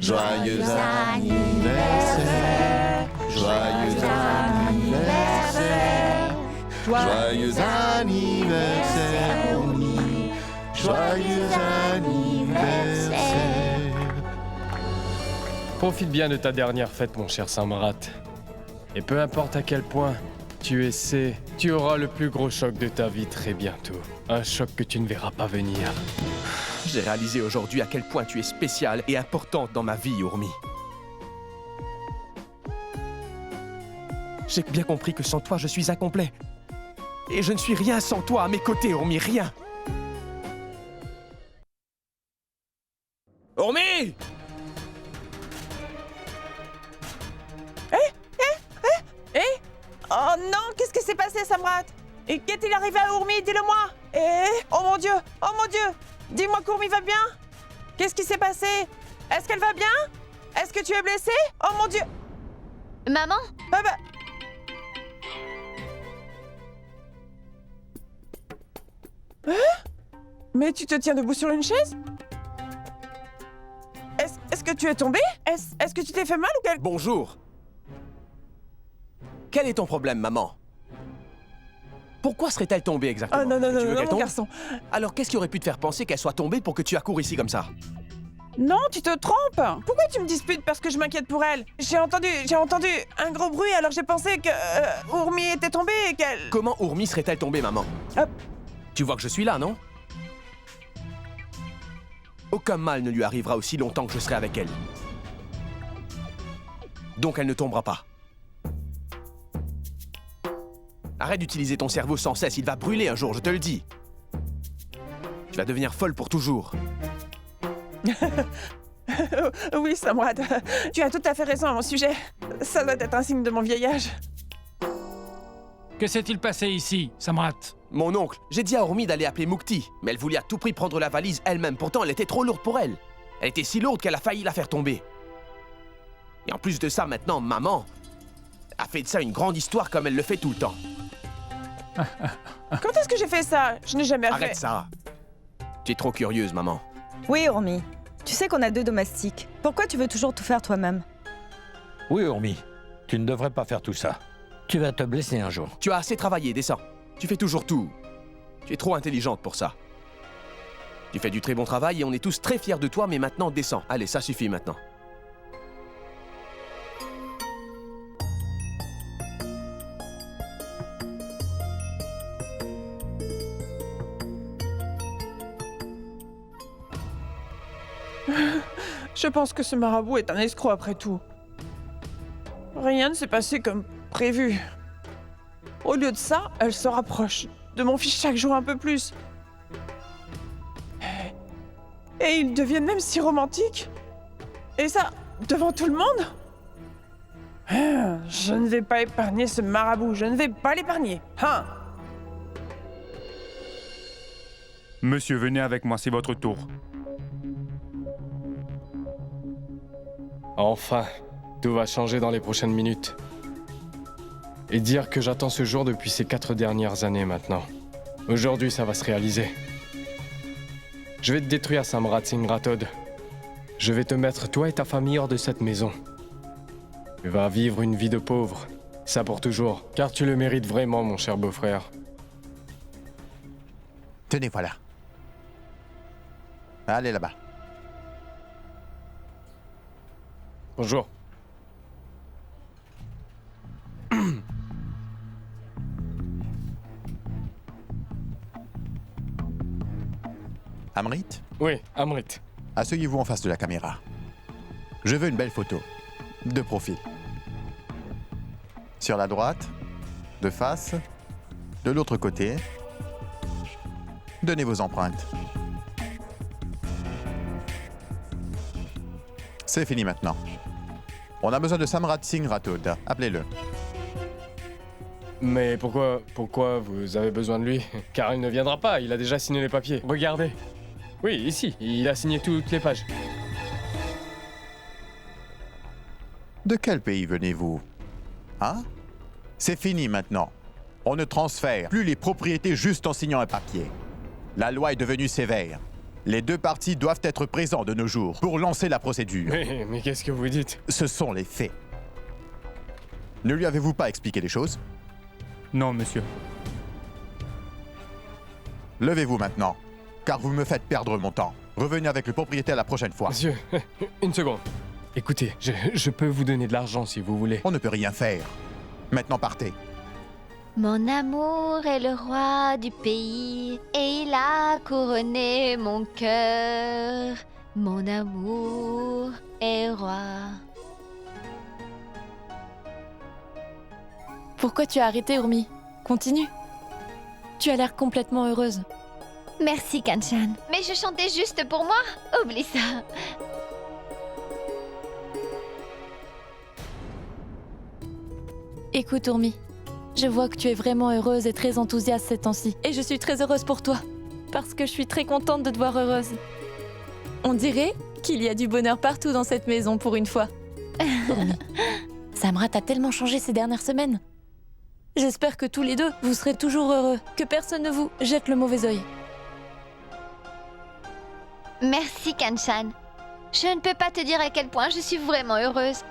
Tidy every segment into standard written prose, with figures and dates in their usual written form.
Joyeux anniversaire, joyeux anniversaire, joyeux anniversaire, Romy, joyeux anniversaire. Profite bien de ta dernière fête, mon cher Samrat. Et peu importe à quel point tu essaies, tu auras le plus gros choc de ta vie très bientôt. Un choc que tu ne verras pas venir. J'ai réalisé aujourd'hui à quel point tu es spéciale et importante dans ma vie, Urmi. J'ai bien compris que sans toi, je suis incomplet. Et je ne suis rien sans toi à mes côtés, Urmi, rien. Urmi! Oh non, qu'est-ce qui s'est passé, Samrat? Et qu'est-il arrivé à Urmi? Dis-le-moi. Oh mon Dieu, dis-moi qu'Urmi va bien. Qu'est-ce qui s'est passé? Est-ce qu'elle va bien? Est-ce que tu es blessée? Oh mon Dieu. Maman? Ah bah... Mais tu te tiens debout sur une chaise? Est-ce que tu es tombée? Est-ce que tu t'es fait mal ou quelque... Bonjour. Quel est ton problème, maman? Pourquoi serait-elle tombée exactement? Oh non, Tu veux qu'elle mon tombe? garçon. Alors qu'est-ce qui aurait pu te faire penser qu'elle soit tombée pour que tu accours ici comme ça? Non, tu te trompes. Pourquoi tu me disputes parce que je m'inquiète pour elle? J'ai entendu un gros bruit, alors j'ai pensé que Urmi était tombée et qu'elle... Comment Urmi serait-elle tombée, maman? Hop. Tu vois que je suis là, non? Aucun mal ne lui arrivera aussi longtemps que je serai avec elle. Donc elle ne tombera pas. Arrête d'utiliser ton cerveau sans cesse, il va brûler un jour, je te le dis. Tu vas devenir folle pour toujours. Oui, Samrat, tu as tout à fait raison à mon sujet. Ça doit être un signe de mon vieillage. Que s'est-il passé ici, Samrat? Mon oncle, j'ai dit à Urmi d'aller appeler Mukti, mais elle voulait à tout prix prendre la valise elle-même. Pourtant, elle était trop lourde pour elle. Elle était si lourde qu'elle a failli la faire tomber. Et en plus de ça, maintenant, maman a fait de ça une grande histoire comme elle le fait tout le temps. Quand est-ce que j'ai fait ça? Je n'ai jamais Arrête fait... ça. Tu es trop curieuse, maman. Oui, Urmi. Tu sais qu'on a 2 domestiques. Pourquoi tu veux toujours tout faire toi-même? Oui, Urmi. Tu ne devrais pas faire tout ça. Tu vas te blesser un jour. Tu as assez travaillé, descends. Tu fais toujours tout. Tu es trop intelligente pour ça. Tu fais du très bon travail et on est tous très fiers de toi, mais maintenant, descends. Allez, ça suffit maintenant. Je pense que ce marabout est un escroc après tout. Rien ne s'est passé comme prévu. Au lieu de ça, elle se rapproche de mon fils chaque jour un peu plus. Et ils deviennent même si romantiques. Et ça, devant tout le monde. Je ne vais pas épargner ce marabout, je ne vais pas l'épargner. Hein? Monsieur, venez avec moi, c'est votre tour. Enfin, tout va changer dans les prochaines minutes. Et dire que j'attends ce jour depuis ces 4 dernières années maintenant. Aujourd'hui, ça va se réaliser. Je vais te détruire, Samrat Singh Rathod. Je vais te mettre, toi et ta famille, hors de cette maison. Tu vas vivre une vie de pauvre. Ça pour toujours, car tu le mérites vraiment, mon cher beau-frère. Tenez, voilà. Allez là-bas. Bonjour. Amrit, Oui, Amrit. asseyez-vous en face de la caméra. Je veux une belle photo. De profil. Sur la droite, de face, de l'autre côté. Donnez vos empreintes. C'est fini maintenant. On a besoin de Samrat Singh Rathod. Appelez-le. Mais pourquoi vous avez besoin de lui? Car il ne viendra pas, il a déjà signé les papiers. Regardez. Oui, ici, il a signé toutes les pages. De quel pays venez-vous? Hein? C'est fini maintenant. On ne transfère plus les propriétés juste en signant un papier. La loi est devenue sévère. Les deux parties doivent être présents de nos jours pour lancer la procédure. Mais qu'est-ce que vous dites? Ce sont les faits. Ne lui avez-vous pas expliqué les choses? Non, monsieur. Levez-vous maintenant, car vous me faites perdre mon temps. Revenez avec le propriétaire la prochaine fois. Monsieur, une seconde. Écoutez, je peux vous donner de l'argent si vous voulez. On ne peut rien faire. Maintenant, partez. Mon amour est le roi du pays et il a couronné mon cœur. Mon amour est roi. Pourquoi tu as arrêté, Urmi? Continue. Tu as l'air complètement heureuse. Merci, Kanchan. Mais je chantais juste pour moi. Oublie ça. Écoute, Urmi, je vois que tu es vraiment heureuse et très enthousiaste ces temps-ci. Et je suis très heureuse pour toi, parce que je suis très contente de te voir heureuse. On dirait qu'il y a du bonheur partout dans cette maison pour une fois. Urmi, Samrat a tellement changé ces dernières semaines. J'espère que tous les deux, vous serez toujours heureux, que personne ne vous jette le mauvais œil. Merci, Kanchan. Je ne peux pas te dire à quel point je suis vraiment heureuse.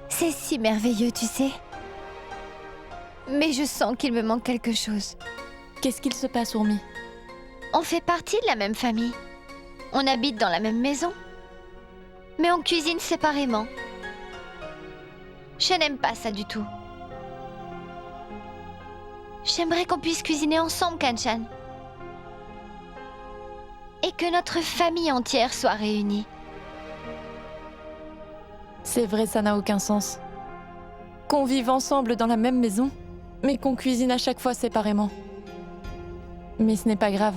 C'est si merveilleux, tu sais. Mais je sens qu'il me manque quelque chose. Qu'est-ce qu'il se passe, Urmi? On fait partie de la même famille. On habite dans la même maison. Mais on cuisine séparément. Je n'aime pas ça du tout. J'aimerais qu'on puisse cuisiner ensemble, Kanchan. Et que notre famille entière soit réunie. C'est vrai, ça n'a aucun sens. Qu'on vive ensemble dans la même maison, mais qu'on cuisine à chaque fois séparément. Mais ce n'est pas grave.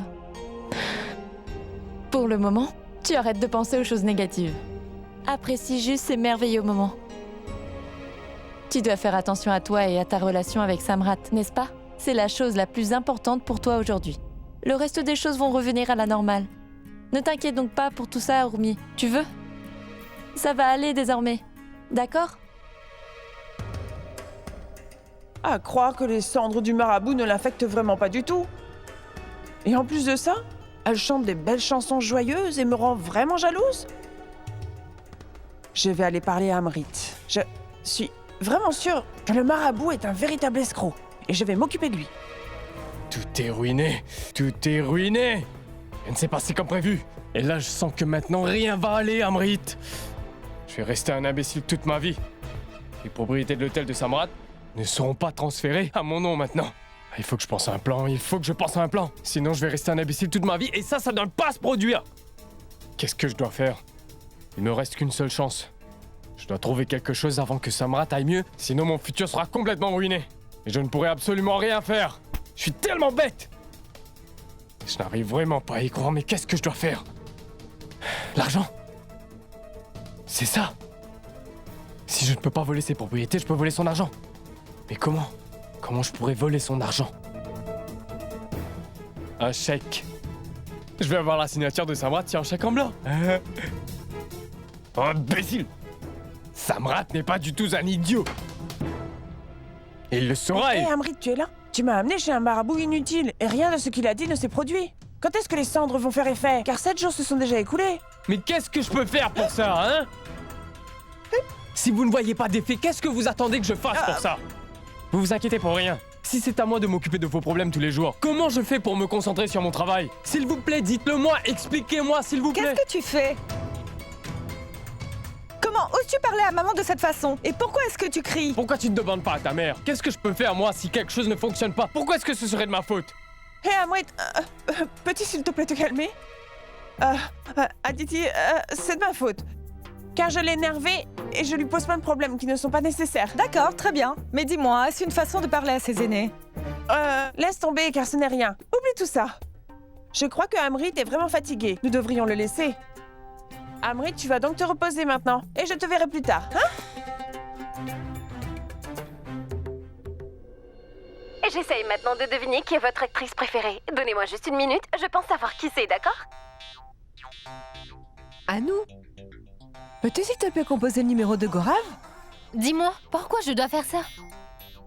Pour le moment, tu arrêtes de penser aux choses négatives. Apprécie juste ces merveilleux moments. Tu dois faire attention à toi et à ta relation avec Samrat, n'est-ce pas? C'est la chose la plus importante pour toi aujourd'hui. Le reste des choses vont revenir à la normale. Ne t'inquiète donc pas pour tout ça, Urmi. Tu veux? Ça va aller désormais. D'accord? À croire que les cendres du marabout ne l'affectent vraiment pas du tout. Et en plus de ça, elle chante des belles chansons joyeuses et me rend vraiment jalouse. Je vais aller parler à Amrit. Je suis vraiment sûre que le marabout est un véritable escroc. Et je vais m'occuper de lui. Tout est ruiné. Tout est ruiné. Rien ne s'est passé comme prévu. Et là, je sens que maintenant, rien va aller, Amrit. Je vais rester un imbécile toute ma vie. Les propriétés de l'hôtel de Samrat ne seront pas transférées à mon nom maintenant. Il faut que je pense à un plan, il faut que je pense à un plan. Sinon, je vais rester un imbécile toute ma vie et ça ne doit pas se produire. Qu'est-ce que je dois faire? Il me reste qu'une seule chance. Je dois trouver quelque chose avant que Samrat aille mieux, sinon mon futur sera complètement ruiné. Et je ne pourrai absolument rien faire. Je suis tellement bête. Je n'arrive vraiment pas à y croire, mais qu'est-ce que je dois faire? L'argent? C'est ça. Si je ne peux pas voler ses propriétés, je peux voler son argent. Mais comment? Comment je pourrais voler son argent? Un chèque. Je vais avoir la signature de Samrat sur un chèque en blanc. Imbécile! Samrat n'est pas du tout un idiot. Et il le saura. Hé, Amrit, tu es là? Tu m'as amené chez un marabout inutile et rien de ce qu'il a dit ne s'est produit. Quand est-ce que les cendres vont faire effet? Car 7 jours se sont déjà écoulés. Mais qu'est-ce que je peux faire pour ça, hein? Si vous ne voyez pas d'effet, qu'est-ce que vous attendez que je fasse pour ça? Vous vous inquiétez pour rien. Si c'est à moi de m'occuper de vos problèmes tous les jours, comment je fais pour me concentrer sur mon travail? S'il vous plaît, dites-le moi, expliquez-moi, s'il vous plaît. Qu'est-ce que tu fais? Comment oses-tu parler à maman de cette façon? Et pourquoi est-ce que tu cries? Pourquoi tu ne demandes pas à ta mère? Qu'est-ce que je peux faire, moi, si quelque chose ne fonctionne pas? Pourquoi est-ce que ce serait de ma faute? Hé, Amrit, peux-tu s'il te plaît te calmer? Aditi, c'est de ma faute. Car je l'ai énervé et je lui pose plein de problèmes qui ne sont pas nécessaires. D'accord, très bien. Mais dis-moi, est-ce une façon de parler à ses aînés? Laisse tomber car ce n'est rien. Oublie tout ça. Je crois que Amrit est vraiment fatigué. Nous devrions le laisser. Amrit, tu vas donc te reposer maintenant. Et je te verrai plus tard, hein? J'essaye maintenant de deviner qui est votre actrice préférée. Donnez-moi juste une minute, je pense savoir qui c'est, d'accord? À nous? Peux-tu s'il te plaît composer le numéro de Gaurav? Dis-moi, pourquoi je dois faire ça?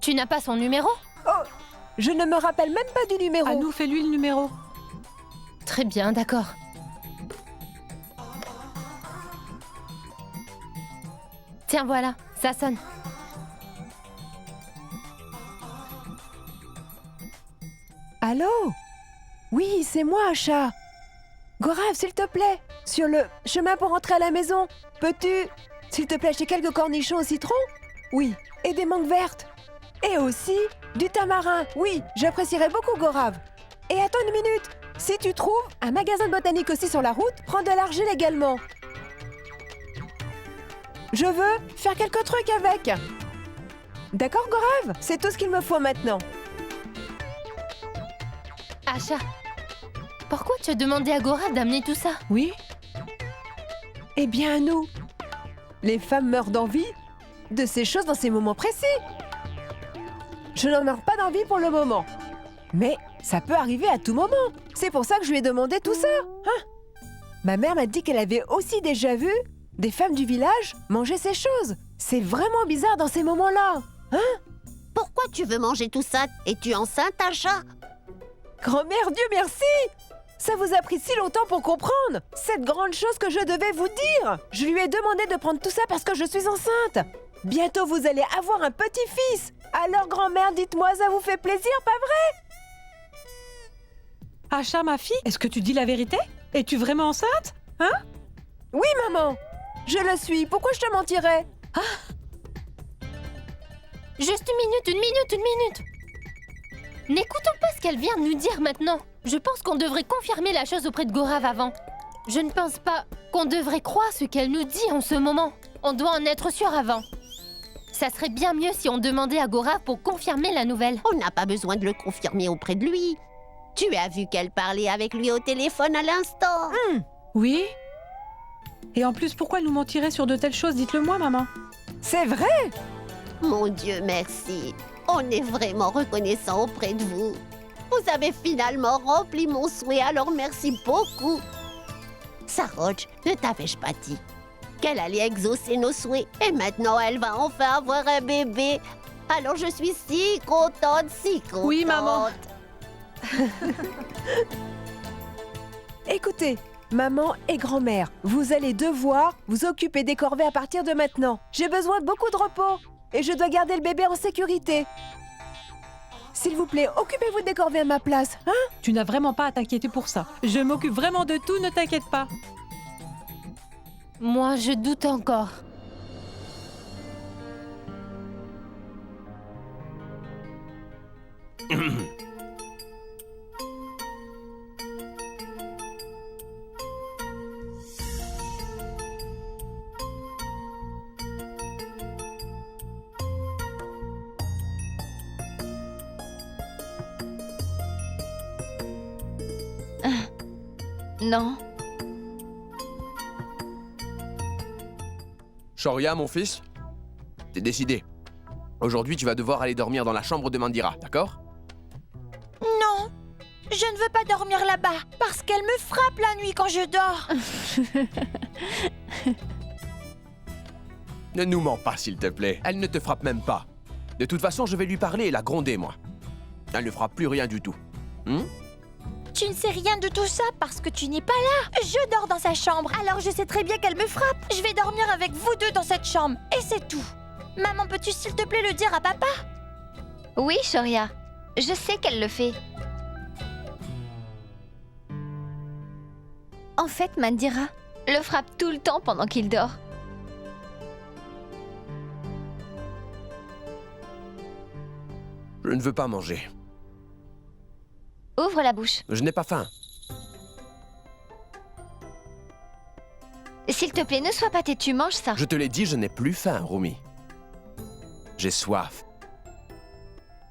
Tu n'as pas son numéro? Oh, je ne me rappelle même pas du numéro. À nous, fais-lui le numéro. Très bien, d'accord. Tiens, voilà, ça sonne. Allô? Oui, c'est moi, Asha. Gorav, s'il te plaît, sur le chemin pour rentrer à la maison, peux-tu, s'il te plaît, acheter quelques cornichons au citron? Oui, et des mangues vertes. Et aussi du tamarin. Oui, j'apprécierais beaucoup, Gorav. Et attends une minute. Si tu trouves un magasin de botanique aussi sur la route, prends de l'argile également. Je veux faire quelques trucs avec. D'accord, Gorav? C'est tout ce qu'il me faut maintenant. Asha, pourquoi tu as demandé à Gorav d'amener tout ça? Oui. Eh bien, nous, les femmes meurent d'envie de ces choses dans ces moments précis. Je n'en meurs pas d'envie pour le moment. Mais ça peut arriver à tout moment. C'est pour ça que je lui ai demandé tout ça. Hein? Ma mère m'a dit qu'elle avait aussi déjà vu des femmes du village manger ces choses. C'est vraiment bizarre dans ces moments-là. Hein? Pourquoi tu veux manger tout ça? Es-tu enceinte, Asha? Grand-mère, Dieu merci! Ça vous a pris si longtemps pour comprendre cette grande chose que je devais vous dire. Je lui ai demandé de prendre tout ça parce que je suis enceinte. Bientôt, vous allez avoir un petit-fils. Alors, grand-mère, dites-moi, ça vous fait plaisir, pas vrai? Asha, ma fille, est-ce que tu dis la vérité? Es-tu vraiment enceinte? Hein? Oui, maman. Je le suis. Pourquoi je te mentirais? Juste une minute. N'écoutons pas ce qu'elle vient de nous dire maintenant. Je pense qu'on devrait confirmer la chose auprès de Gorav avant. Je ne pense pas qu'on devrait croire ce qu'elle nous dit en ce moment. On doit en être sûr avant. Ça serait bien mieux si on demandait à Gorav pour confirmer la nouvelle. On n'a pas besoin de le confirmer auprès de lui. Tu as vu qu'elle parlait avec lui au téléphone à l'instant. Oui. Et en plus, pourquoi elle nous mentirait sur de telles choses? Dites-le moi, maman. C'est vrai? Mon Dieu, merci. On est vraiment reconnaissant auprès de vous. Vous avez finalement rempli mon souhait, alors merci beaucoup. Saroj, ne t'avais-je pas dit qu'elle allait exaucer nos souhaits? Et maintenant, elle va enfin avoir un bébé. Alors je suis si contente. Oui, maman. Écoutez, maman et grand-mère, vous allez devoir vous occuper des corvées à partir de maintenant. J'ai besoin de beaucoup de repos et je dois garder le bébé en sécurité. S'il vous plaît, occupez-vous des corvées à ma place, hein? Tu n'as vraiment pas à t'inquiéter pour ça. Je m'occupe vraiment de tout, ne t'inquiète pas. Moi, je doute encore. Non. Shoria, mon fils, t'es décidé. Aujourd'hui, tu vas devoir aller dormir dans la chambre de Mandira, d'accord? Non, je ne veux pas dormir là-bas, parce qu'elle me frappe la nuit quand je dors. Ne nous mens pas, s'il te plaît. Elle ne te frappe même pas. De toute façon, je vais lui parler et la gronder, moi. Elle ne fera plus rien du tout. Tu ne sais rien de tout ça parce que tu n'es pas là. Je dors dans sa chambre, alors je sais très bien qu'elle me frappe. Je vais dormir avec vous deux dans cette chambre, et c'est tout. Maman, peux-tu s'il te plaît le dire à papa? Oui, Shoria. Je sais qu'elle le fait. En fait, Mandira le frappe tout le temps pendant qu'il dort. Je ne veux pas manger. Ouvre la bouche. Je n'ai pas faim. S'il te plaît, ne sois pas têtu, mange ça. Je te l'ai dit, je n'ai plus faim, Rumi. J'ai soif.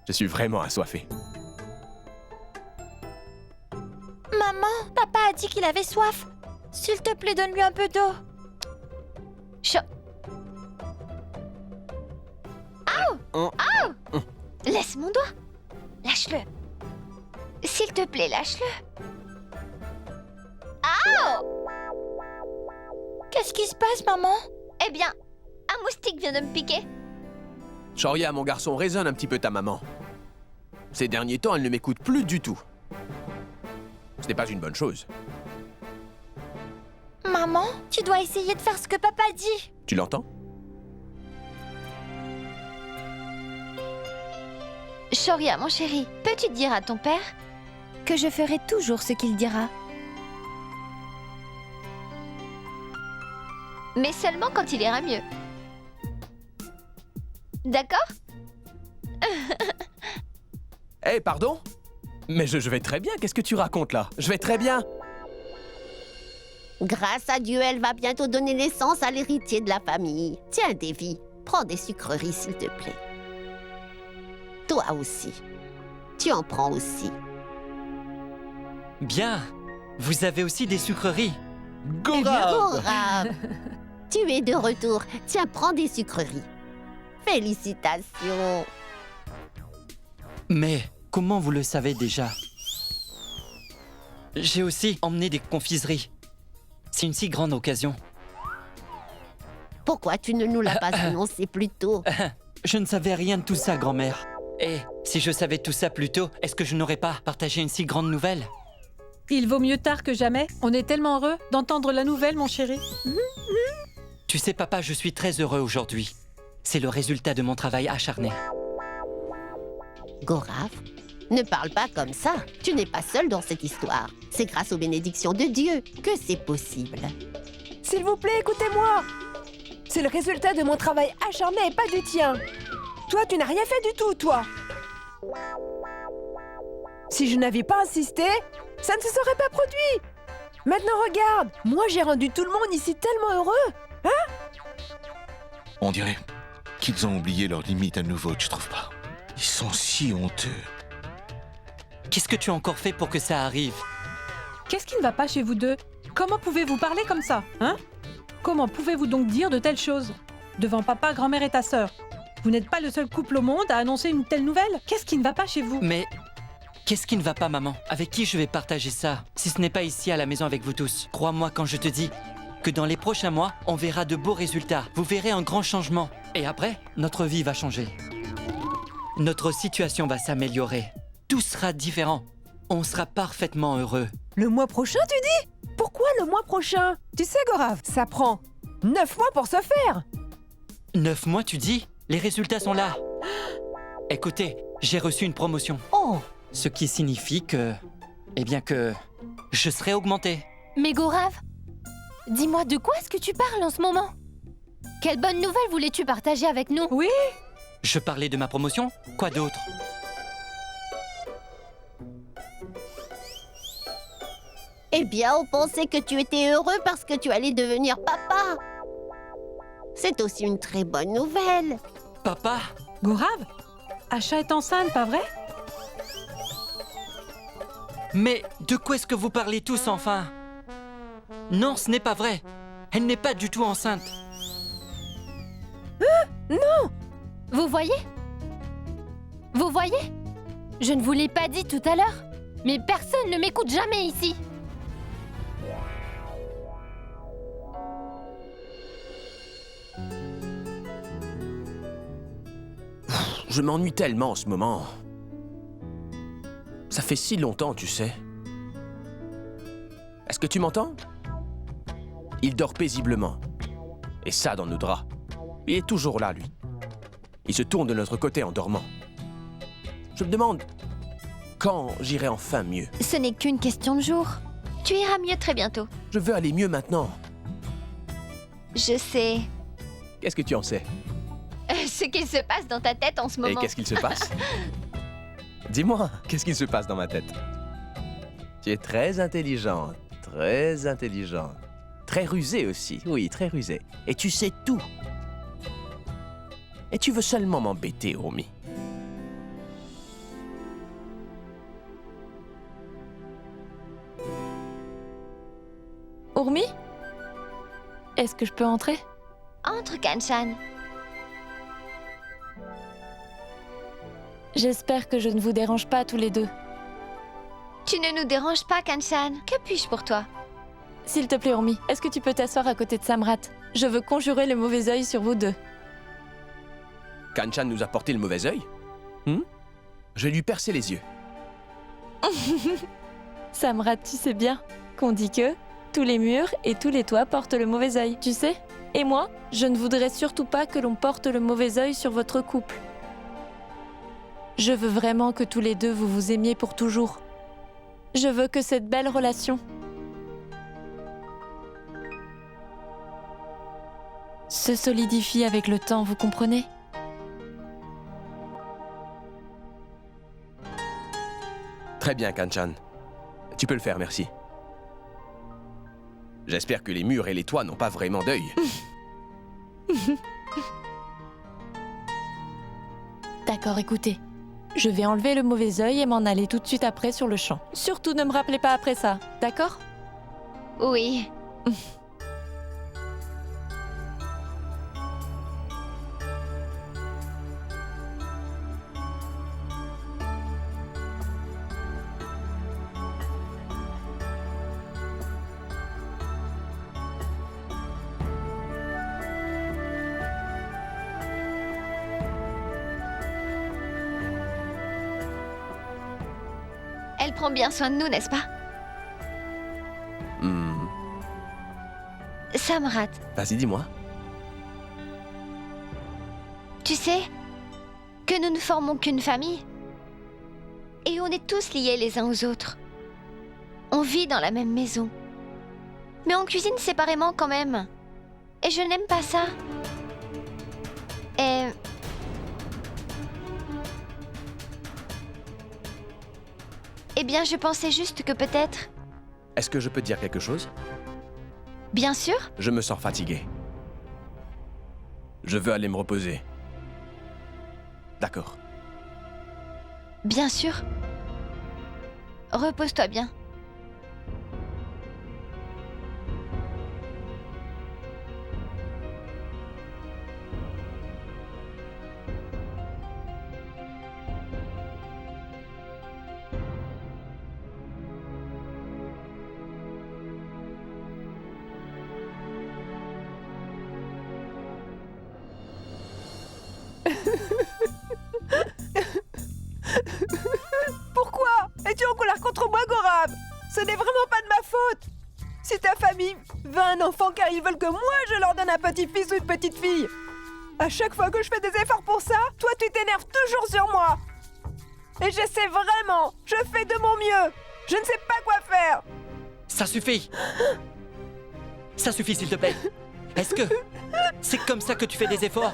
Je suis vraiment assoiffé. Maman, papa a dit qu'il avait soif. S'il te plaît, donne-lui un peu d'eau. Aouh! Aouh! Laisse mon doigt. Lâche-le. S'il te plaît, lâche-le. Aouh! Qu'est-ce qui se passe, maman? Eh bien, un moustique vient de me piquer. Shoria, mon garçon, raisonne un petit peu ta maman. Ces derniers temps, elle ne m'écoute plus du tout. Ce n'est pas une bonne chose. Maman, tu dois essayer de faire ce que papa dit. Tu l'entends? Shoria, mon chéri, peux-tu dire à ton père que je ferai toujours ce qu'il dira? Mais seulement quand il ira mieux. D'accord? Eh, pardon? Mais je vais très bien, qu'est-ce que tu racontes là? Je vais très bien. Grâce à Dieu, elle va bientôt donner naissance à l'héritier de la famille. Tiens, Davy, prends des sucreries, s'il te plaît. Toi aussi. Tu en prends aussi. Bien. Vous avez aussi des sucreries. Gorave. Tu es de retour. Tiens, prends des sucreries. Félicitations. Mais comment vous le savez déjà? J'ai aussi emmené des confiseries. C'est une si grande occasion. Pourquoi tu ne nous l'as pas annoncé plus tôt? Je ne savais rien de tout ça, grand-mère. Et si je savais tout ça plus tôt, est-ce que je n'aurais pas partagé une si grande nouvelle? Il vaut mieux tard que jamais. On est tellement heureux d'entendre la nouvelle, mon chéri. Tu sais, papa, je suis très heureux aujourd'hui. C'est le résultat de mon travail acharné. Gorave, ne parle pas comme ça. Tu n'es pas seul dans cette histoire. C'est grâce aux bénédictions de Dieu que c'est possible. S'il vous plaît, écoutez-moi. C'est le résultat de mon travail acharné et pas du tien. Toi, tu n'as rien fait du tout, toi. Si je n'avais pas insisté, ça ne se serait pas produit. Maintenant, regarde. Moi, j'ai rendu tout le monde ici tellement heureux. Hein? On dirait qu'ils ont oublié leurs limites à nouveau, tu trouves pas? Ils sont si honteux. Qu'est-ce que tu as encore fait pour que ça arrive? Qu'est-ce qui ne va pas chez vous deux? Comment pouvez-vous parler comme ça, hein? Comment pouvez-vous donc dire de telles choses? Devant papa, grand-mère et ta sœur. Vous n'êtes pas le seul couple au monde à annoncer une telle nouvelle? Qu'est-ce qui ne va pas chez vous? Mais qu'est-ce qui ne va pas, maman? Avec qui je vais partager ça, si ce n'est pas ici à la maison avec vous tous? Crois-moi quand je te dis que dans les prochains mois, on verra de beaux résultats. Vous verrez un grand changement. Et après, notre vie va changer. Notre situation va s'améliorer. Tout sera différent. On sera parfaitement heureux. Le mois prochain, tu dis? Pourquoi le mois prochain? Tu sais, Gorave, ça prend 9 mois pour se faire. 9 mois, tu dis? Les résultats sont là. Écoutez, j'ai reçu une promotion. Oh! Ce qui signifie que... Eh bien que... je serai augmenté. Mais Gorave, dis-moi de quoi est-ce que tu parles en ce moment? Quelle bonne nouvelle voulais-tu partager avec nous? Oui? Je parlais de ma promotion? Quoi d'autre? Eh bien, on pensait que tu étais heureux parce que tu allais devenir papa. C'est aussi une très bonne nouvelle. Papa? Gorave? Asha est enceinte, pas vrai? Mais de quoi est-ce que vous parlez tous enfin? Non, ce n'est pas vrai. Elle n'est pas du tout enceinte. Non! Vous voyez? Vous voyez? Je ne vous l'ai pas dit tout à l'heure, mais personne ne m'écoute jamais ici. Je m'ennuie tellement en ce moment. Ça fait si longtemps, tu sais. Est-ce que tu m'entends? Il dort paisiblement. Et ça dans nos draps. Il est toujours là, lui. Il se tourne de notre côté en dormant. Je me demande quand j'irai enfin mieux. Ce n'est qu'une question de jour. Tu iras mieux très bientôt. Je veux aller mieux maintenant. Je sais Qu'est-ce que tu en sais? ce qu'il se passe dans ta tête en ce Et moment. qu'est-ce qu'il se passe? Dis-moi, qu'est-ce qu'il se passe dans ma tête? Tu es très intelligente, très intelligente. Très rusée aussi, oui, très rusée. Et tu sais tout. Et tu veux seulement m'embêter, Omi. Urmi? Est-ce que je peux entrer? Entre, Kanchan. J'espère que je ne vous dérange pas tous les deux. Tu ne nous déranges pas, Kanchan. Que puis-je pour toi? S'il te plaît, Urmi, est-ce que tu peux t'asseoir à côté de Samrat? Je veux conjurer le mauvais œil sur vous deux. Kanchan nous a porté le mauvais œil? Je vais lui percer les yeux. Samrat, tu sais bien qu'on dit que tous les murs et tous les toits portent le mauvais œil, tu sais? Et moi, je ne voudrais surtout pas que l'on porte le mauvais œil sur votre couple. Je veux vraiment que tous les deux vous vous aimiez pour toujours. Je veux que cette belle relation se solidifie avec le temps, vous comprenez? Très bien, Kanchan. Tu peux le faire, merci. J'espère que les murs et les toits n'ont pas vraiment d'œil. D'accord, écoutez. Je vais enlever le mauvais œil et m'en aller tout de suite après sur le champ. Surtout ne me rappelez pas après ça, d'accord? Oui. Elle prend bien soin de nous, n'est-ce pas? Samrat, Vas-y, dis-moi. tu sais que nous ne formons qu'une famille et on est tous liés les uns aux autres. On vit dans la même maison, mais on cuisine séparément quand même. Et je n'aime pas ça. Et... Eh bien, je pensais juste que peut-être... Est-ce que je peux te dire quelque chose? Bien sûr. Je me sens fatigué. Je veux aller me reposer. D'accord. Bien sûr. Repose-toi bien. Pourquoi es-tu en colère contre moi, Gorav? Ce n'est vraiment pas de ma faute. Si ta famille veut un enfant car ils veulent que moi je leur donne un petit-fils ou une petite fille, à chaque fois que je fais des efforts pour ça, toi tu t'énerves toujours sur moi. Et j'essaie vraiment, je fais de mon mieux. Je ne sais pas quoi faire. Ça suffit. Ça suffit, s'il te plaît. Est-ce que c'est comme ça que tu fais des efforts?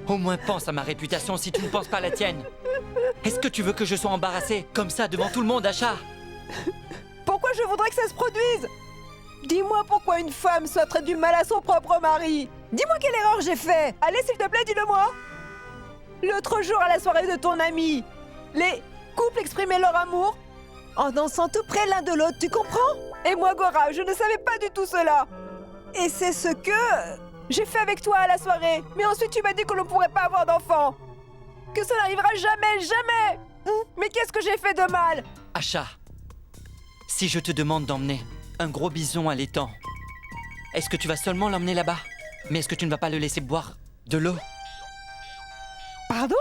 Au moins pense à ma réputation si tu ne penses pas à la tienne. Est-ce que tu veux que je sois embarrassé comme ça devant tout le monde, Asha? Pourquoi je voudrais que ça se produise? Dis-moi pourquoi une femme souhaiterait du mal à son propre mari. Dis-moi quelle erreur j'ai fait. Allez, s'il te plaît, dis-le-moi. L'autre jour à la soirée de ton ami, les couples exprimaient leur amour en dansant tout près l'un de l'autre, tu comprends? Et moi, Gora, je ne savais pas du tout cela. Et c'est ce que j'ai fait avec toi à la soirée. Mais ensuite, tu m'as dit que l'on pourrait pas avoir d'enfant. Que ça n'arrivera jamais, jamais. Mais qu'est-ce que j'ai fait de mal? Asha, si je te demande d'emmener un gros bison à l'étang, est-ce que tu vas seulement l'emmener là-bas? Mais est-ce que tu ne vas pas le laisser boire de l'eau? Pardon?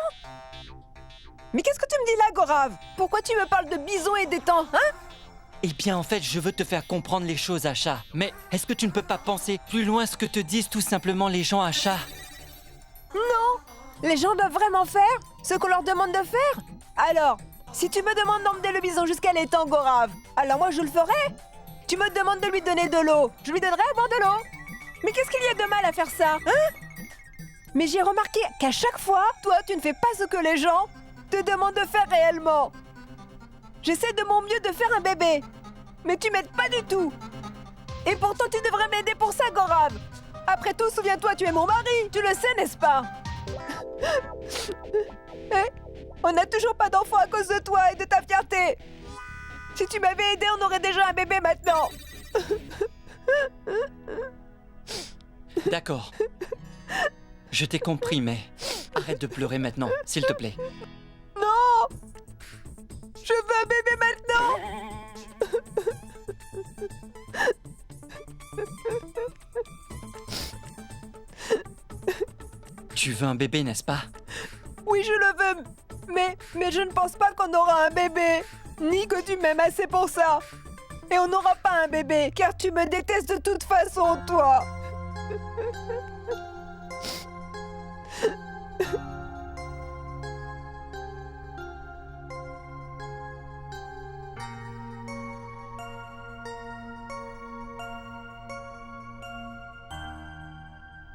Mais qu'est-ce que tu me dis là, Gorav? Pourquoi tu me parles de bison et d'étang, hein? Eh bien, en fait, je veux te faire comprendre les choses, Asha. Mais est-ce que tu ne peux pas penser plus loin ce que te disent tout simplement les gens, Asha? Non! Les gens doivent vraiment faire ce qu'on leur demande de faire? Alors, si tu me demandes d'emmener le bison jusqu'à l'étang, Gorav, alors moi je le ferai. Tu me demandes de lui donner de l'eau, je lui donnerai à boire de l'eau. Mais qu'est-ce qu'il y a de mal à faire ça, hein? Mais j'ai remarqué qu'à chaque fois, toi, tu ne fais pas ce que les gens te demandent de faire réellement. J'essaie de mon mieux de faire un bébé, mais tu m'aides pas du tout. Et pourtant, tu devrais m'aider pour ça, Gorav. Après tout, souviens-toi, tu es mon mari, tu le sais, n'est-ce pas? Eh, on n'a toujours pas d'enfant à cause de toi et de ta fierté. Si tu m'avais aidé, on aurait déjà un bébé maintenant. D'accord. Je t'ai compris, mais arrête de pleurer maintenant, s'il te plaît. Non! Je veux un bébé maintenant. Tu veux un bébé, n'est-ce pas? Oui, je le veux, mais je ne pense pas qu'on aura un bébé. ni que tu m'aimes assez pour ça. Et on n'aura pas un bébé, car tu me détestes de toute façon, toi.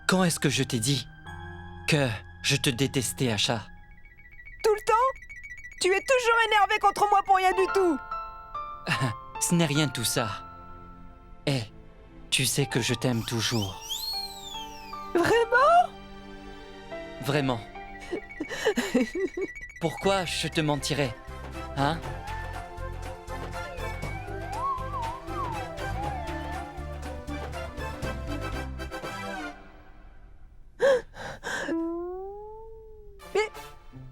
Quand est-ce que je t'ai dit que je te détestais, Asha? Tout le temps? Tu es toujours énervé contre moi pour rien du tout. Ce n'est rien de tout ça. Et tu sais que je t'aime toujours. Vraiment? Vraiment. Pourquoi je te mentirais, hein?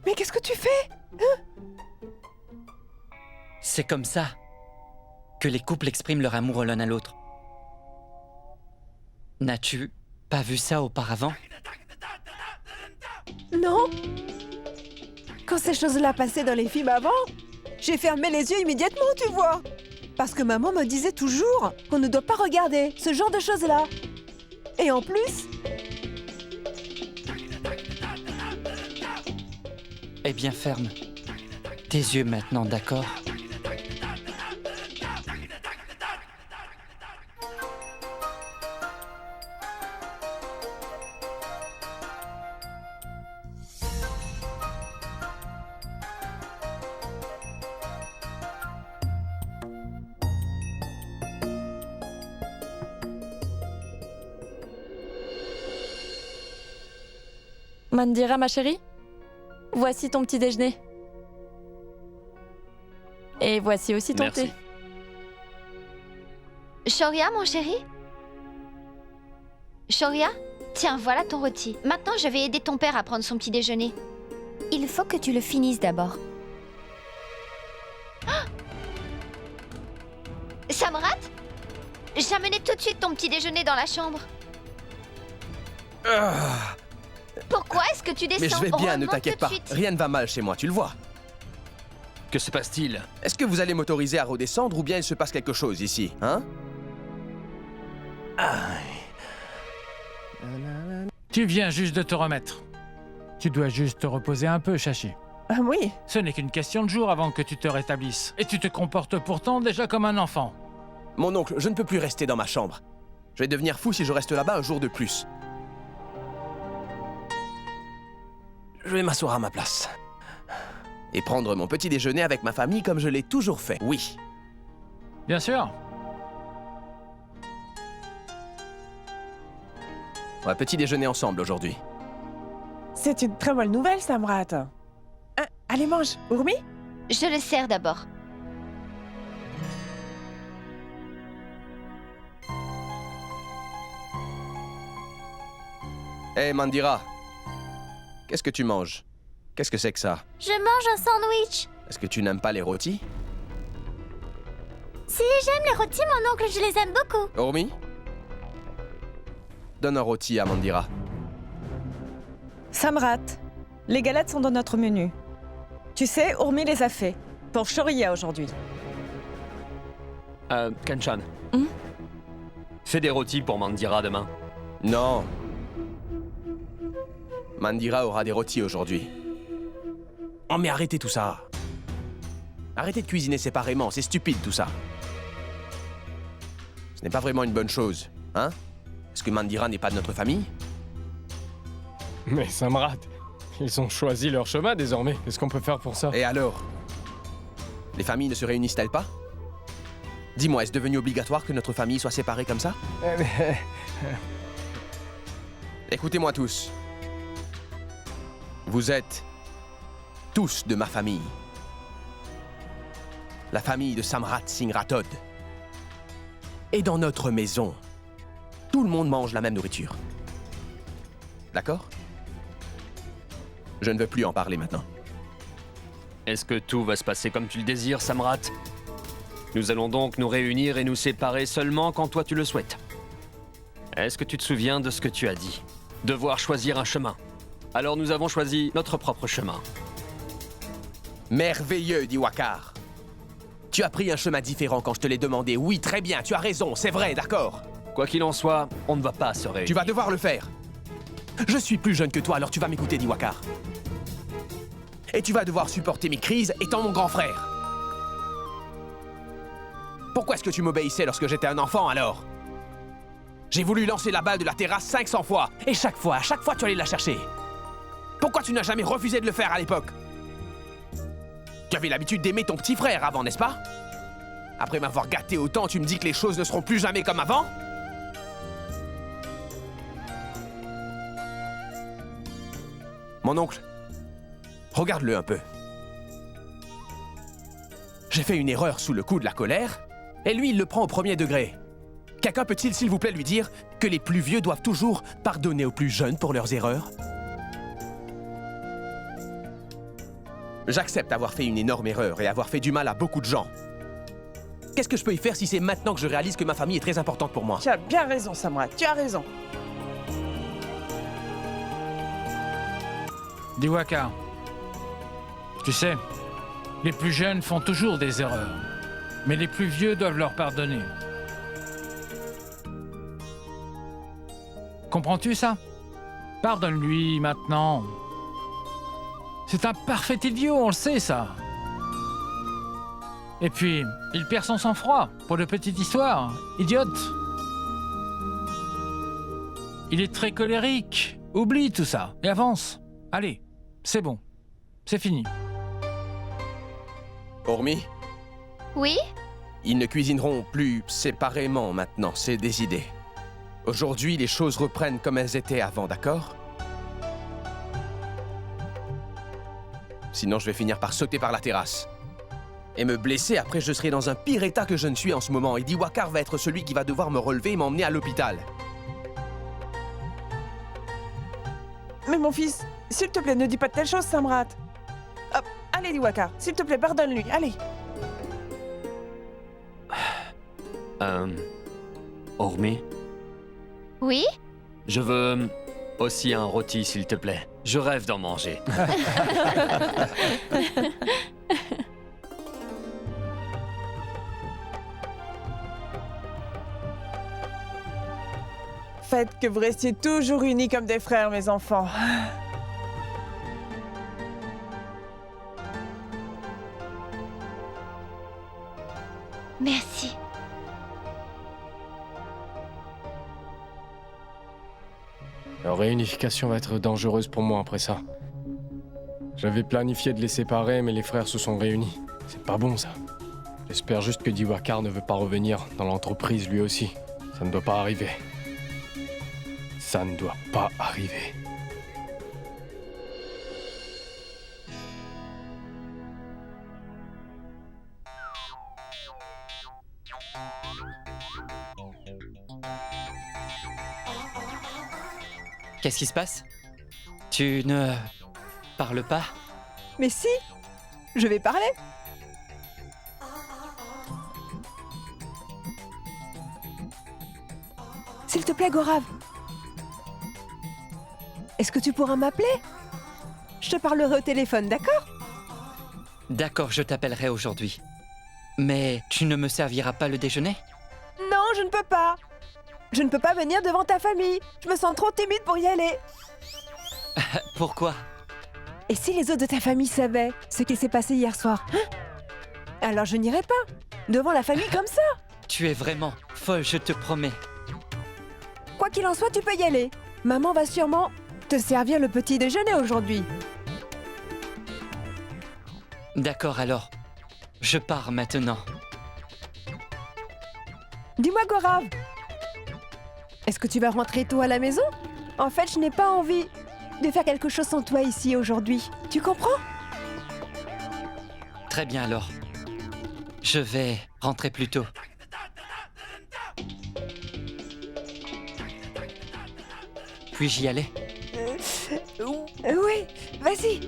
Mais qu'est-ce que tu fais? C'est comme ça que les couples expriment leur amour l'un à l'autre. N'as-tu pas vu ça auparavant? Non. Quand ces choses-là passaient dans les films avant, j'ai fermé les yeux immédiatement, tu vois. Parce que maman me disait toujours qu'on ne doit pas regarder ce genre de choses-là. Et en plus... Eh bien, ferme tes yeux maintenant, d'accord? Mandira, ma chérie, voici ton petit déjeuner. Et voici aussi ton thé. Shoria, mon chéri? Shoria? Tiens, voilà ton rôti. Maintenant, je vais aider ton père à prendre son petit déjeuner. Il faut que tu le finisses d'abord. Ah! Samrat? J'ai amené tout de suite ton petit déjeuner dans la chambre. Pourquoi est-ce que tu descends? Mais je vais bien, ne Remonte t'inquiète tout pas. de suite. Rien ne va mal chez moi, tu le vois. Que se passe-t-il? Est-ce que vous allez m'autoriser à redescendre ou bien il se passe quelque chose ici, hein? Tu viens juste de te remettre. Tu dois juste te reposer un peu, Chachi. Ah oui. Ce n'est qu'une question de jours avant que tu te rétablisses. Et tu te comportes pourtant déjà comme un enfant. Mon oncle, je ne peux plus rester dans ma chambre. Je vais devenir fou si je reste là-bas un jour de plus. Je vais m'asseoir à ma place. Et prendre mon petit déjeuner avec ma famille comme je l'ai toujours fait, oui. Bien sûr. On va petit déjeuner ensemble aujourd'hui. C'est une très bonne nouvelle, Samrat. Hein, allez, mange. Urmi? Je le sers d'abord. Hé, Mandira. Qu'est-ce que tu manges? Qu'est-ce que c'est que ça? Je mange un sandwich. Est-ce que tu n'aimes pas les rôtis? Si, j'aime les rôtis, mon oncle, je les aime beaucoup. Urmi? Donne un rôti à Mandira. Samrat, les galettes sont dans notre menu. Tu sais, Urmi les a fait. Pour Shoria aujourd'hui. Kanchan. Fais des rôtis pour Mandira demain. Non. Mandira aura des rôtis aujourd'hui. Oh mais arrêtez tout ça. Arrêtez de cuisiner séparément, c'est stupide tout ça. Ce n'est pas vraiment une bonne chose, hein? Est-ce que Mandira n'est pas de notre famille? Mais Samrat, ils ont choisi leur chemin désormais. Qu'est-ce qu'on peut faire pour ça? Et alors? Les familles ne se réunissent-elles pas? Dis-moi, est-ce devenu obligatoire que notre famille soit séparée comme ça? Écoutez-moi tous. Vous êtes tous de ma famille. La famille de Samrat Singh Rathod. Et dans notre maison, tout le monde mange la même nourriture. D'accord? Je ne veux plus en parler maintenant. Est-ce que tout va se passer comme tu le désires, Samrat? Nous allons donc nous réunir et nous séparer seulement quand toi tu le souhaites. Est-ce que tu te souviens de ce que tu as dit? Devoir choisir un chemin. Alors nous avons choisi notre propre chemin. Merveilleux, dit Wakar. Tu as pris un chemin différent quand je te l'ai demandé. Oui, très bien, tu as raison, c'est vrai, d'accord. Quoi qu'il en soit, on ne va pas se réunir. Tu vas devoir le faire. Je suis plus jeune que toi, alors tu vas m'écouter, Diwakar. Et tu vas devoir supporter mes crises étant mon grand frère. Pourquoi est-ce que tu m'obéissais lorsque j'étais un enfant, alors? J'ai voulu lancer la balle de la terrasse 500 fois, et à chaque fois, tu allais la chercher. Pourquoi tu n'as jamais refusé de le faire à l'époque? Tu avais l'habitude d'aimer ton petit frère avant, n'est-ce pas? Après m'avoir gâté autant, tu me dis que les choses ne seront plus jamais comme avant? Mon oncle, regarde-le un peu. J'ai fait une erreur sous le coup de la colère, et lui, il le prend au premier degré. Quelqu'un peut-il, s'il vous plaît, lui dire que les plus vieux doivent toujours pardonner aux plus jeunes pour leurs erreurs? J'accepte avoir fait une énorme erreur et avoir fait du mal à beaucoup de gens. Qu'est-ce que je peux y faire si c'est maintenant que je réalise que ma famille est très importante pour moi? Tu as bien raison, Samrat, tu as raison. Diwakar, tu sais, les plus jeunes font toujours des erreurs, mais les plus vieux doivent leur pardonner. Comprends-tu ça? Pardonne-lui maintenant. C'est un parfait idiot, on le sait, ça. Et puis, il perd son sang-froid pour de petites histoires. Idiote. Il est très colérique. Oublie tout ça et avance. Allez, c'est bon. C'est fini. Hormis, Oui? ils ne cuisineront plus séparément maintenant, c'est décidé. Aujourd'hui, les choses reprennent comme elles étaient avant, d'accord? Sinon, je vais finir par sauter par la terrasse. Et me blesser, après je serai dans un pire état que je ne suis en ce moment. Et Diwakar va être celui qui va devoir me relever et m'emmener à l'hôpital. Mais mon fils, s'il te plaît, ne dis pas de telles choses, Samrat. Hop, allez, Diwakar, s'il te plaît, pardonne-lui, allez. Hormis, Oui? je veux aussi un rôti, s'il te plaît. Je rêve d'en manger. Faites que vous restiez toujours unis comme des frères, mes enfants. Merci. Leur réunification va être dangereuse pour moi après ça. J'avais planifié de les séparer, mais les frères se sont réunis. C'est pas bon, ça. J'espère juste que Diwakar ne veut pas revenir dans l'entreprise lui aussi. Ça ne doit pas arriver. Ça ne doit pas arriver. Qu'est-ce qui se passe? Tu ne parles pas? Mais si, je vais parler. S'il te plaît, Gorav. Est-ce que tu pourras m'appeler? Je te parlerai au téléphone, d'accord? D'accord, je t'appellerai aujourd'hui. Mais tu ne me serviras pas le déjeuner? Non, je ne peux pas. Je ne peux pas venir devant ta famille. Je me sens trop timide pour y aller. Pourquoi? Et si les autres de ta famille savaient ce qui s'est passé hier soir, hein? Alors je n'irai pas. Devant la famille comme ça. Tu es vraiment folle, je te promets. Quoi qu'il en soit, tu peux y aller. Maman va sûrement te servir le petit déjeuner aujourd'hui. D'accord alors. Je pars maintenant. Dis-moi, Gorav. Est-ce que tu vas rentrer tôt à la maison? En fait, je n'ai pas envie de faire quelque chose sans toi ici aujourd'hui. Tu comprends? Très bien alors. Je vais rentrer plus tôt. Puis-je y aller? Oui, vas-y.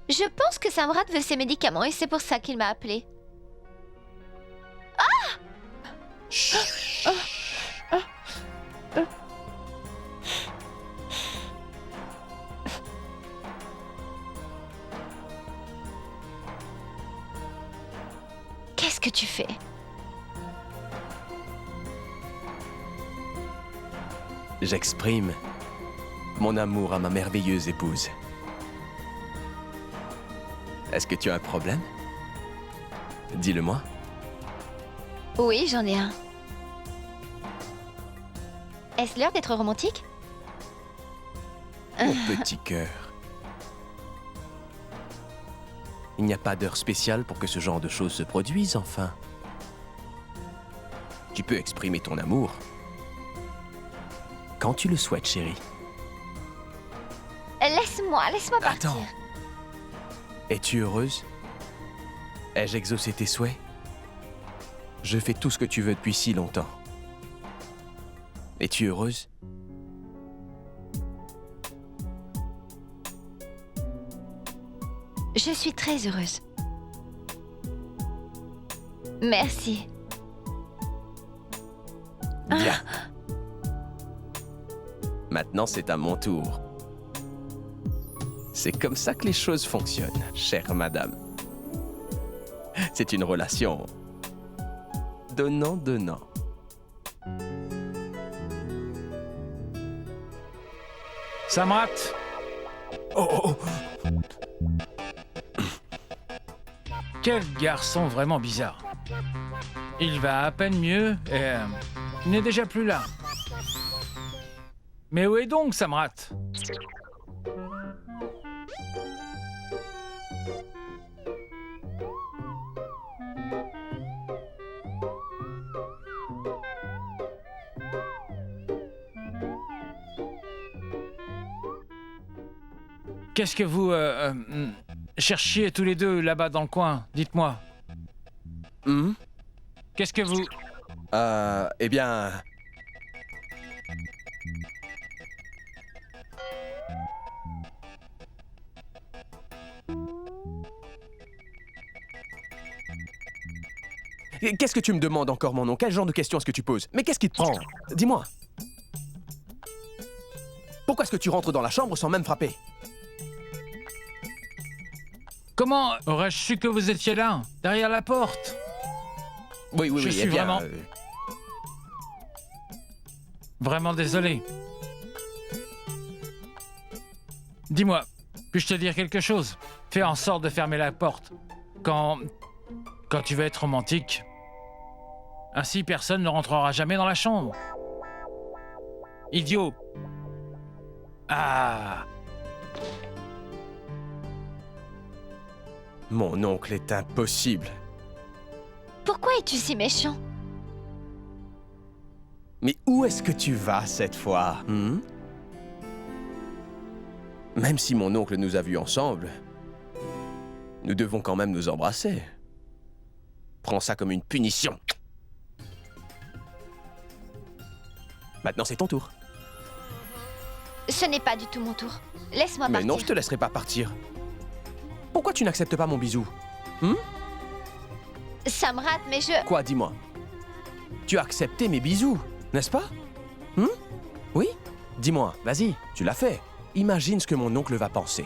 Je pense que Samrat veut ses médicaments et c'est pour ça qu'il m'a appelé. Ah! que tu fais? J'exprime mon amour à ma merveilleuse épouse. Est-ce que tu as un problème? Dis-le-moi. Oui, j'en ai un. Est-ce l'heure d'être romantique? Mon petit cœur. Il n'y a pas d'heure spéciale pour que ce genre de choses se produisent, enfin. Tu peux exprimer ton amour quand tu le souhaites, chérie. Laisse-moi partir. Attends. Es-tu heureuse? Ai-je exaucé tes souhaits? Je fais tout ce que tu veux depuis si longtemps. Es-tu heureuse? Je suis très heureuse. Merci. Bien. Maintenant, c'est à mon tour. C'est comme ça que les choses fonctionnent, chère madame. C'est une relation donnant-donnant. Samrat! Oh. Quel garçon vraiment bizarre. Il va à peine mieux et il n'est déjà plus là. Mais où est donc Samrat? Qu'est-ce que vous cherchiez tous les deux là-bas dans le coin? Dites-moi. Qu'est-ce que vous... Eh bien... Qu'est-ce que tu me demandes encore, mon nom? Quel genre de questions est-ce que tu poses? Mais qu'est-ce qui te prend? Dis-moi. Pourquoi est-ce que tu rentres dans la chambre sans même frapper? Comment aurais-je su que vous étiez là, derrière la porte? Oui, Je suis eh bien, vraiment... Vraiment désolé. Dis-moi, puis-je te dire quelque chose? Fais en sorte de fermer la porte. Quand tu veux être romantique. Ainsi, personne ne rentrera jamais dans la chambre. Idiot. Ah. Mon oncle est impossible. Pourquoi es-tu si méchant? Mais où est-ce que tu vas cette fois? Même si mon oncle nous a vus ensemble, nous devons quand même nous embrasser. Prends ça comme une punition. Maintenant, c'est ton tour. Ce n'est pas du tout mon tour. Laisse-moi Mais partir. non, je te laisserai pas partir. Pourquoi tu n'acceptes pas mon bisou? Samrat, mais je... Quoi, dis-moi? Tu as accepté mes bisous, n'est-ce pas? Oui? Dis-moi, vas-y, tu l'as fait. Imagine ce que mon oncle va penser.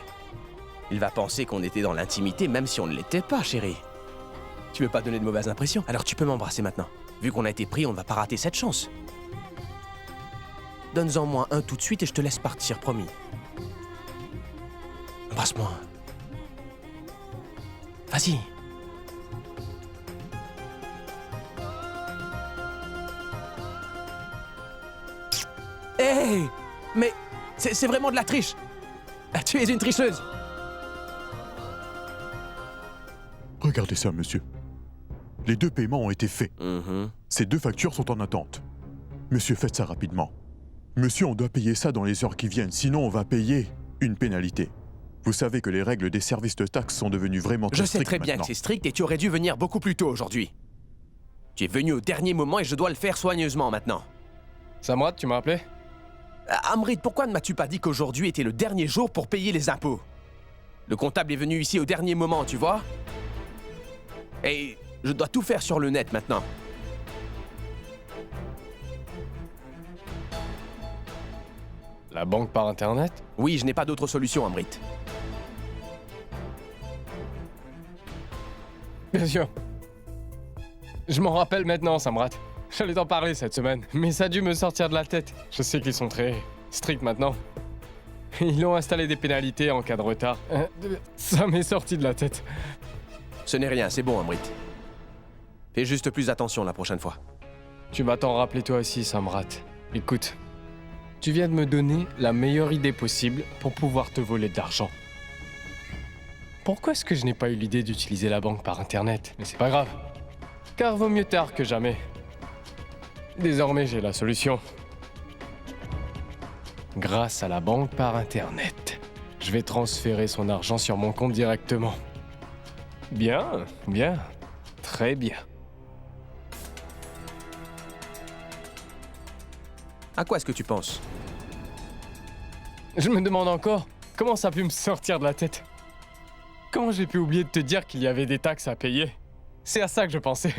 Il va penser qu'on était dans l'intimité même si on ne l'était pas, chérie. Tu veux pas donner de mauvaises impressions? Alors tu peux m'embrasser maintenant. Vu qu'on a été pris, on ne va pas rater cette chance. Donne-en moi un tout de suite et je te laisse partir, promis. Embrasse-moi. Vas-y. Hé! Mais c'est vraiment de la triche! Tu es une tricheuse! Regardez ça, monsieur. Les 2 paiements ont été faits. Ces 2 factures sont en attente. Monsieur, faites ça rapidement. Monsieur, on doit payer ça dans les heures qui viennent, sinon on va payer une pénalité. Vous savez que les règles des services de taxes sont devenues vraiment très strictes. Je sais très bien que c'est strict et tu aurais dû venir beaucoup plus tôt aujourd'hui. Tu es venu au dernier moment et je dois le faire soigneusement maintenant. Samrat, tu m'as appelé? Amrit, pourquoi ne m'as-tu pas dit qu'aujourd'hui était le dernier jour pour payer les impôts? Le comptable est venu ici au dernier moment, tu vois? Et je dois tout faire sur le net maintenant. La banque par Internet? Oui, je n'ai pas d'autre solution, Amrit. Bien sûr. Je m'en rappelle maintenant, Samrat. J'allais t'en parler cette semaine, mais ça a dû me sortir de la tête. Je sais qu'ils sont très stricts maintenant. Ils ont installé des pénalités en cas de retard. Ça m'est sorti de la tête. Ce n'est rien, c'est bon, Amrit. Fais juste plus attention la prochaine fois. Tu vas t'en rappeler toi aussi, Samrat. Écoute, tu viens de me donner la meilleure idée possible pour pouvoir te voler de l'argent. Pourquoi est-ce que je n'ai pas eu l'idée d'utiliser la banque par Internet? Mais c'est pas grave, car vaut mieux tard que jamais. Désormais, j'ai la solution. Grâce à la banque par Internet, je vais transférer son argent sur mon compte directement. Bien, bien, très bien. À quoi est-ce que tu penses? Je me demande encore comment ça a pu me sortir de la tête. Comment j'ai pu oublier de te dire qu'il y avait des taxes à payer? C'est à ça que je pensais.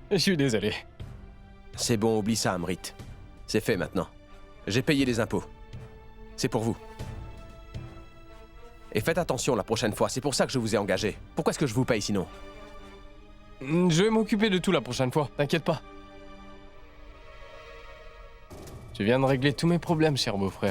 Je suis désolé. C'est bon, oublie ça, Amrit. C'est fait maintenant. J'ai payé les impôts. C'est pour vous. Et faites attention la prochaine fois, c'est pour ça que je vous ai engagé. Pourquoi est-ce que je vous paye sinon? Je vais m'occuper de tout la prochaine fois, t'inquiète pas. Tu viens de régler tous mes problèmes, cher beau-frère.